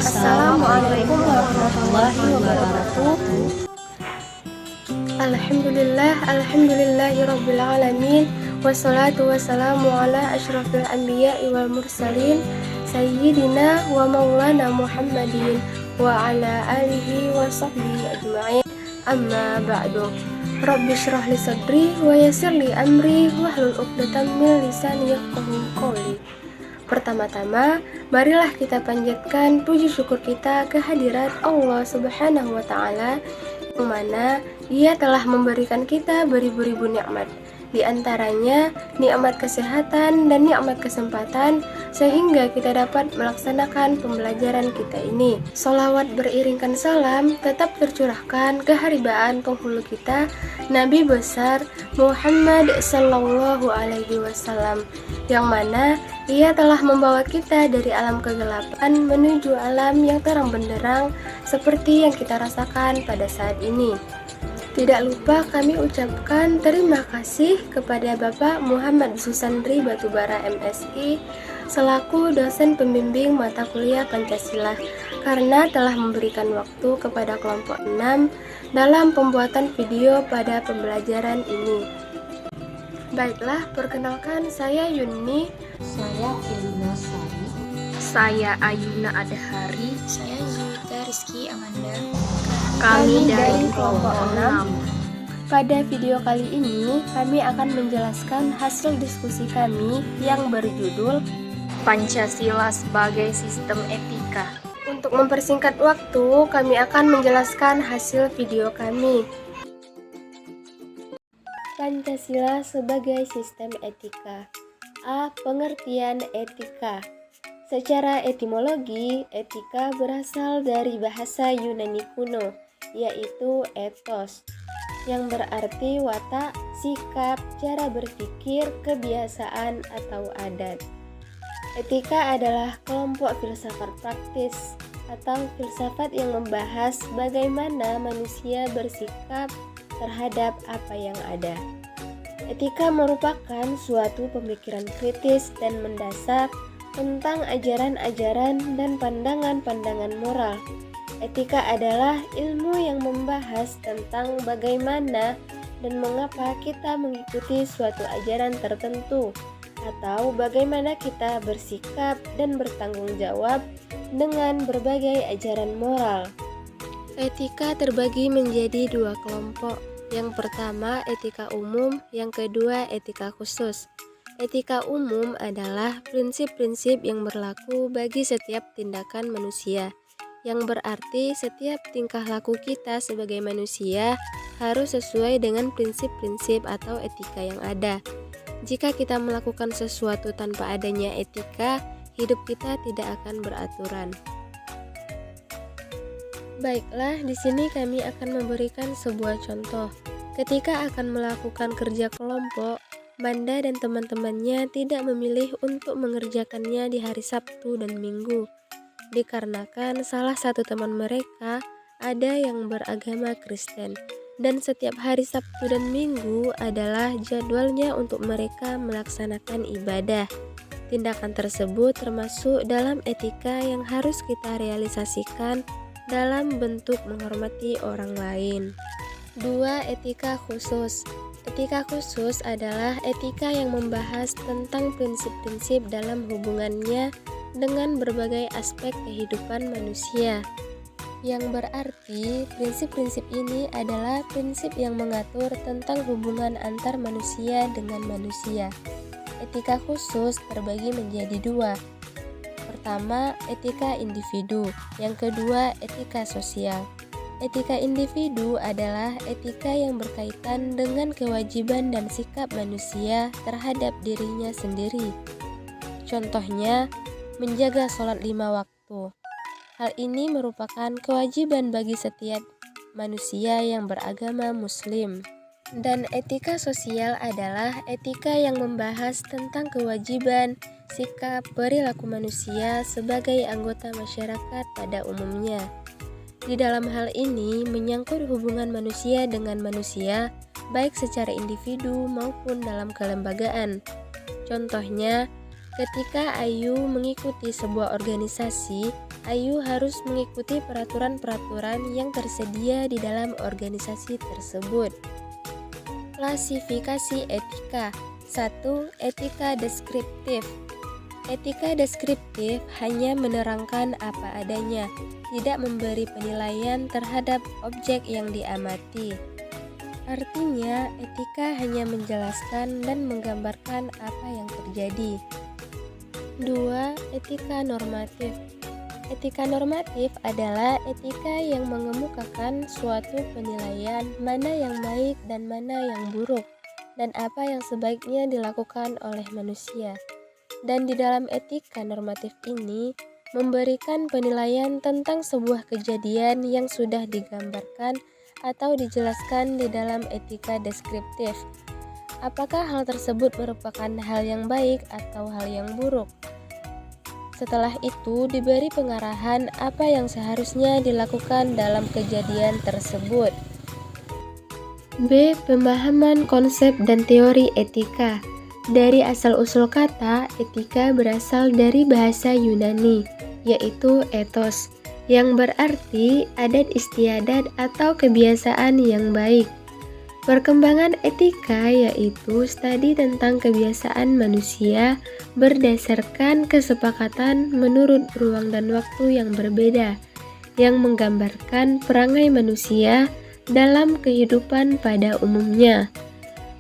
Assalamualaikum warahmatullahi wabarakatuh. Alhamdulillahirabbil alamin. Wassalatu wassalamu ala asyrafil anbiya'i wal mursalin sayyidina wa maulana Muhammadin wa ala alihi wa sahbihi ajma'in. Amma ba'du. Rabbi shrah li sadri wa yassir li amri wahlul 'uqdatam min lisani yafqahu qawli. Pertama-tama, marilah kita panjatkan puji syukur kita kehadirat Allah Subhanahu wa Ta'ala, yang mana Ia telah memberikan kita beribu-ribu nikmat, di antaranya nikmat kesehatan dan nikmat kesempatan, sehingga kita dapat melaksanakan pembelajaran kita ini. Sholawat beriringkan salam tetap tercurahkan keharibaan penghulu kita, Nabi besar Muhammad Sallallahu Alaihi Wasallam, yang mana Ia telah membawa kita dari alam kegelapan menuju alam yang terang benderang seperti yang kita rasakan pada saat ini. Tidak lupa kami ucapkan terima kasih kepada Bapak Muhammad Susandri Batubara MSI selaku dosen pembimbing mata kuliah Pancasila karena telah memberikan waktu kepada kelompok 6 dalam pembuatan video pada pembelajaran ini. Baiklah, perkenalkan saya Yuni. Saya Elina Sari. Saya Ayuna Adhari. Saya Zulika Rizky Amanda. Kami dari kelompok 6. Pada video kali ini, kami akan menjelaskan hasil diskusi kami yang berjudul Pancasila sebagai sistem etika. Untuk mempersingkat waktu, kami akan menjelaskan hasil video kami. Pancasila sebagai sistem etika. A. Pengertian etika. Secara etimologi, etika berasal dari bahasa Yunani kuno, yaitu ethos, yang berarti watak, sikap, cara berpikir, kebiasaan, atau adat. Etika adalah kelompok filsafat praktis atau filsafat yang membahas bagaimana manusia bersikap terhadap apa yang ada. Etika merupakan suatu pemikiran kritis dan mendasar tentang ajaran-ajaran dan pandangan-pandangan moral. Etika adalah ilmu yang membahas tentang bagaimana dan mengapa kita mengikuti suatu ajaran tertentu, atau bagaimana kita bersikap dan bertanggung jawab dengan berbagai ajaran moral. Etika terbagi menjadi dua kelompok. Yang pertama, etika umum, yang kedua, etika khusus. Etika umum adalah prinsip-prinsip yang berlaku bagi setiap tindakan manusia, yang berarti setiap tingkah laku kita sebagai manusia harus sesuai dengan prinsip-prinsip atau etika yang ada. Jika kita melakukan sesuatu tanpa adanya etika, hidup kita tidak akan beraturan. Baiklah, di sini kami akan memberikan sebuah contoh. Ketika akan melakukan kerja kelompok, Manda dan teman-temannya tidak memilih untuk mengerjakannya di hari Sabtu dan Minggu, dikarenakan salah satu teman mereka ada yang beragama Kristen, dan setiap hari Sabtu dan Minggu adalah jadwalnya untuk mereka melaksanakan ibadah. Tindakan tersebut termasuk dalam etika yang harus kita realisasikan dalam bentuk menghormati orang lain. 2. Etika khusus. Etika khusus adalah etika yang membahas tentang prinsip-prinsip dalam hubungannya dengan berbagai aspek kehidupan manusia, yang berarti prinsip-prinsip ini adalah prinsip yang mengatur tentang hubungan antar manusia dengan manusia. Etika khusus terbagi menjadi dua. Pertama, etika individu, yang kedua, etika sosial. Etika individu adalah etika yang berkaitan dengan kewajiban dan sikap manusia terhadap dirinya sendiri. Contohnya, menjaga sholat 5 waktu. Hal ini merupakan kewajiban bagi setiap manusia yang beragama Muslim. Dan etika sosial adalah etika yang membahas tentang kewajiban, sikap, perilaku manusia sebagai anggota masyarakat pada umumnya. Di dalam hal ini menyangkut hubungan manusia dengan manusia, baik secara individu maupun dalam kelembagaan. Contohnya, ketika Ayu mengikuti sebuah organisasi, Ayu harus mengikuti peraturan-peraturan yang tersedia di dalam organisasi tersebut. Klasifikasi etika. 1. Etika deskriptif. Etika deskriptif hanya menerangkan apa adanya, tidak memberi penilaian terhadap objek yang diamati. Artinya, etika hanya menjelaskan dan menggambarkan apa yang terjadi. 2. Etika normatif. Etika normatif adalah etika yang mengemukakan suatu penilaian mana yang baik dan mana yang buruk, dan apa yang sebaiknya dilakukan oleh manusia. Dan di dalam etika normatif ini, memberikan penilaian tentang sebuah kejadian yang sudah digambarkan atau dijelaskan di dalam etika deskriptif. Apakah hal tersebut merupakan hal yang baik atau hal yang buruk? Setelah itu diberi pengarahan apa yang seharusnya dilakukan dalam kejadian tersebut. B. Pemahaman konsep dan teori etika. Dari asal-usul kata, etika berasal dari bahasa Yunani, yaitu ethos, yang berarti adat istiadat atau kebiasaan yang baik. Perkembangan etika yaitu studi tentang kebiasaan manusia berdasarkan kesepakatan menurut ruang dan waktu yang berbeda, yang menggambarkan perangai manusia dalam kehidupan pada umumnya.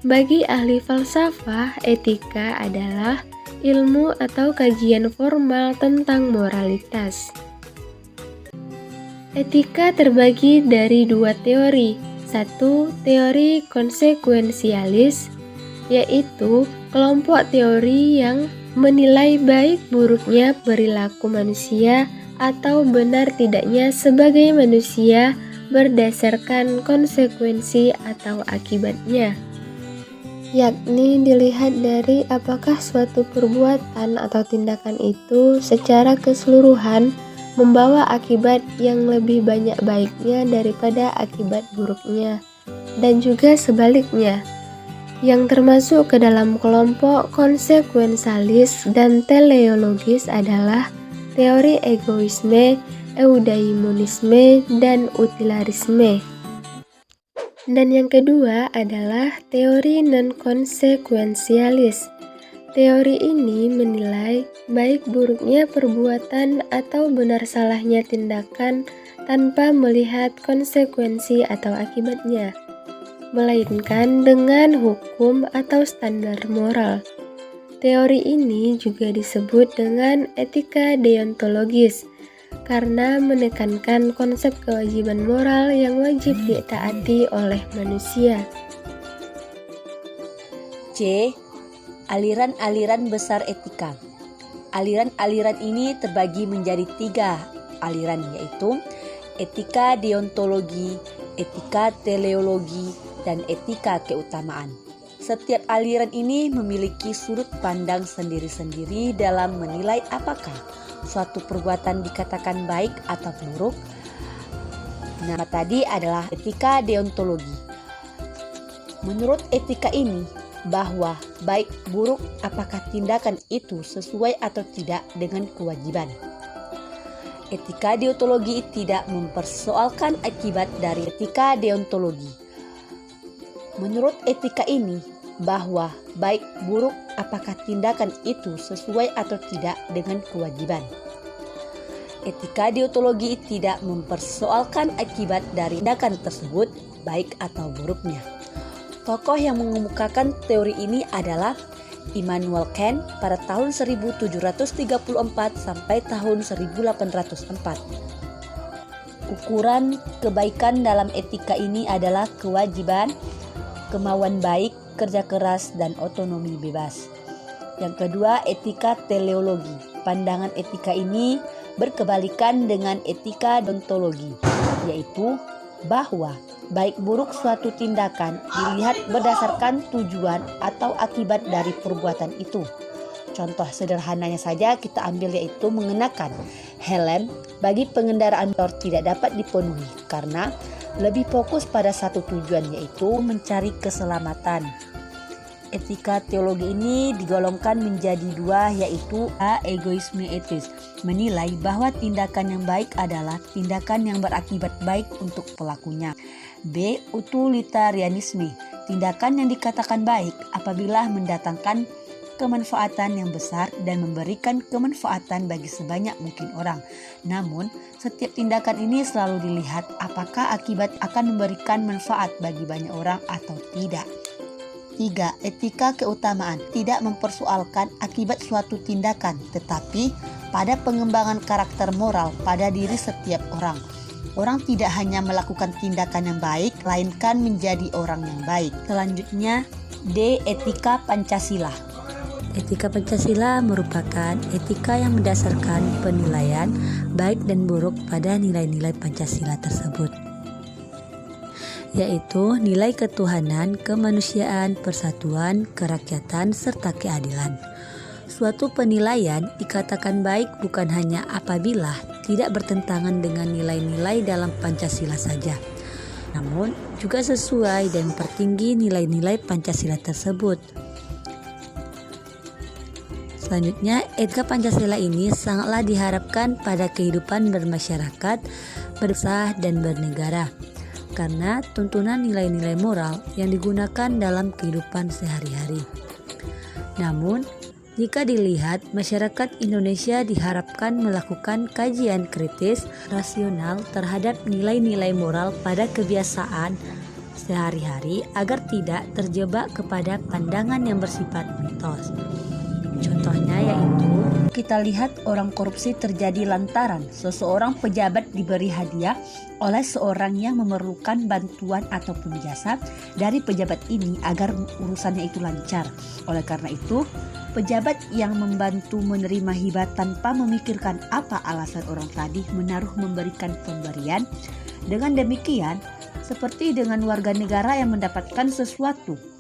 Bagi ahli falsafah, etika adalah ilmu atau kajian formal tentang moralitas. Etika terbagi dari dua teori. 1. Teori konsekuensialis, yaitu kelompok teori yang menilai baik buruknya perilaku manusia atau benar tidaknya sebagai manusia berdasarkan konsekuensi atau akibatnya, yakni dilihat dari apakah suatu perbuatan atau tindakan itu secara keseluruhan membawa akibat yang lebih banyak baiknya daripada akibat buruknya, dan juga sebaliknya. Yang termasuk ke dalam kelompok konsekuensialis dan teleologis adalah teori egoisme, eudaimonisme, dan utilitarisme. Dan yang kedua adalah teori non-konsekuensialis. Teori ini menilai baik buruknya perbuatan atau benar salahnya tindakan tanpa melihat konsekuensi atau akibatnya, melainkan dengan hukum atau standar moral. Teori ini juga disebut dengan etika deontologis karena menekankan konsep kewajiban moral yang wajib ditaati oleh manusia. C. Aliran-aliran besar etika. Aliran-aliran ini terbagi menjadi 3 aliran, yaitu etika deontologi, etika teleologi, dan etika keutamaan. Setiap aliran ini memiliki sudut pandang sendiri-sendiri dalam menilai apakah suatu perbuatan dikatakan baik atau buruk. Nama tadi adalah etika deontologi. Menurut etika ini, bahwa baik buruk apakah tindakan itu sesuai atau tidak dengan kewajiban. Etika deontologi tidak mempersoalkan akibat dari etika deontologi. Menurut etika ini, bahwa baik buruk apakah tindakan itu sesuai atau tidak dengan kewajiban. Etika deontologi tidak mempersoalkan akibat dari tindakan tersebut, baik atau buruknya. Tokoh yang mengemukakan teori ini adalah Immanuel Kant pada tahun 1734 sampai tahun 1804. Ukuran kebaikan dalam etika ini adalah kewajiban, kemauan baik, kerja keras, dan otonomi bebas. Yang kedua, etika teleologi. Pandangan etika ini berkebalikan dengan etika deontologi, yaitu bahwa baik buruk suatu tindakan dilihat berdasarkan tujuan atau akibat dari perbuatan itu. Contoh sederhananya saja kita ambil, yaitu mengenakan helm bagi pengendara motor tidak dapat dipenuhi karena lebih fokus pada satu tujuan, yaitu mencari keselamatan. etika teologi ini digolongkan menjadi dua, yaitu A. Egoisme etis, menilai bahwa tindakan yang baik adalah tindakan yang berakibat baik untuk pelakunya. B. Utilitarianisme, tindakan yang dikatakan baik apabila mendatangkan kemanfaatan yang besar dan memberikan kemanfaatan bagi sebanyak mungkin orang. Namun, setiap tindakan ini selalu dilihat apakah akibat akan memberikan manfaat bagi banyak orang atau tidak. 3. Etika keutamaan, tidak mempersoalkan akibat suatu tindakan, tetapi pada pengembangan karakter moral pada diri setiap orang. Orang tidak hanya melakukan tindakan yang baik, melainkan menjadi orang yang baik. Selanjutnya, D. Etika Pancasila. Etika Pancasila merupakan etika yang mendasarkan penilaian baik dan buruk pada nilai-nilai Pancasila tersebut, yaitu nilai ketuhanan, kemanusiaan, persatuan, kerakyatan, serta keadilan. Suatu penilaian dikatakan baik bukan hanya apabila tidak bertentangan dengan nilai-nilai dalam Pancasila saja, namun juga sesuai dan mempertinggi nilai-nilai Pancasila tersebut. Selanjutnya, etika Pancasila ini sangatlah diharapkan pada kehidupan bermasyarakat, berbangsa, dan bernegara, karena tuntunan nilai-nilai moral yang digunakan dalam kehidupan sehari-hari. Namun, jika dilihat, masyarakat Indonesia diharapkan melakukan kajian kritis, rasional terhadap nilai-nilai moral pada kebiasaan sehari-hari agar tidak terjebak kepada pandangan yang bersifat mitos. Contohnya yaitu, kita lihat orang korupsi terjadi lantaran seseorang pejabat diberi hadiah oleh seorang yang memerlukan bantuan ataupun jasa dari pejabat ini agar urusannya itu lancar. Oleh karena itu, pejabat yang membantu menerima hibah tanpa memikirkan apa alasan orang tadi menaruh memberikan pemberian. Dengan demikian, seperti dengan warga negara yang mendapatkan sesuatu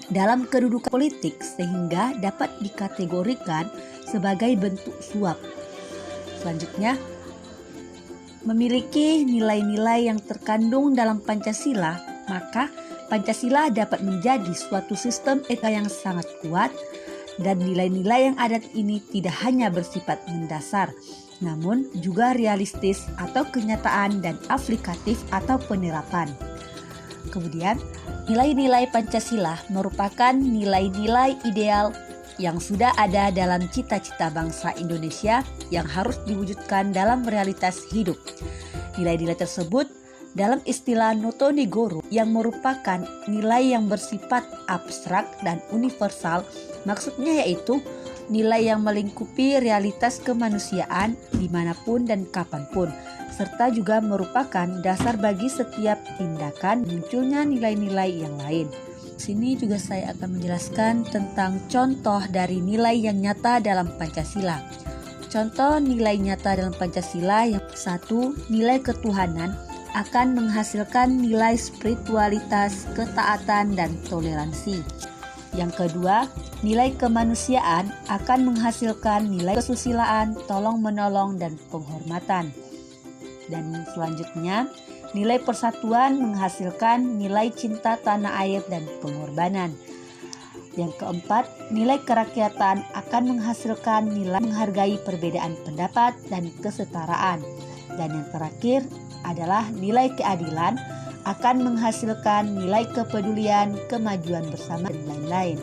dalam kedudukan politik sehingga dapat dikategorikan sebagai bentuk suap. Selanjutnya, memiliki nilai-nilai yang terkandung dalam Pancasila, maka Pancasila dapat menjadi suatu sistem etika yang sangat kuat, dan nilai-nilai yang ada ini tidak hanya bersifat mendasar, namun juga realistis atau kenyataan dan aplikatif atau penerapan. Kemudian, nilai-nilai Pancasila merupakan nilai-nilai ideal yang sudah ada dalam cita-cita bangsa Indonesia yang harus diwujudkan dalam realitas hidup. Nilai-nilai tersebut dalam istilah Notonegoro yang merupakan nilai yang bersifat abstrak dan universal, maksudnya yaitu nilai yang melingkupi realitas kemanusiaan dimanapun dan kapanpun, serta juga merupakan dasar bagi setiap tindakan munculnya nilai-nilai yang lain. Sini juga saya akan menjelaskan tentang contoh dari nilai yang nyata dalam Pancasila. Contoh nilai nyata dalam Pancasila yang 1. Nilai ketuhanan akan menghasilkan nilai spiritualitas, ketaatan, dan toleransi. Yang kedua, nilai kemanusiaan akan menghasilkan nilai kesusilaan, tolong-menolong, dan penghormatan. Dan selanjutnya, nilai persatuan menghasilkan nilai cinta tanah air dan pengorbanan. Yang keempat, nilai kerakyatan akan menghasilkan nilai menghargai perbedaan pendapat dan kesetaraan. Dan yang terakhir adalah nilai keadilan akan menghasilkan nilai kepedulian, kemajuan bersama, dan lain-lain.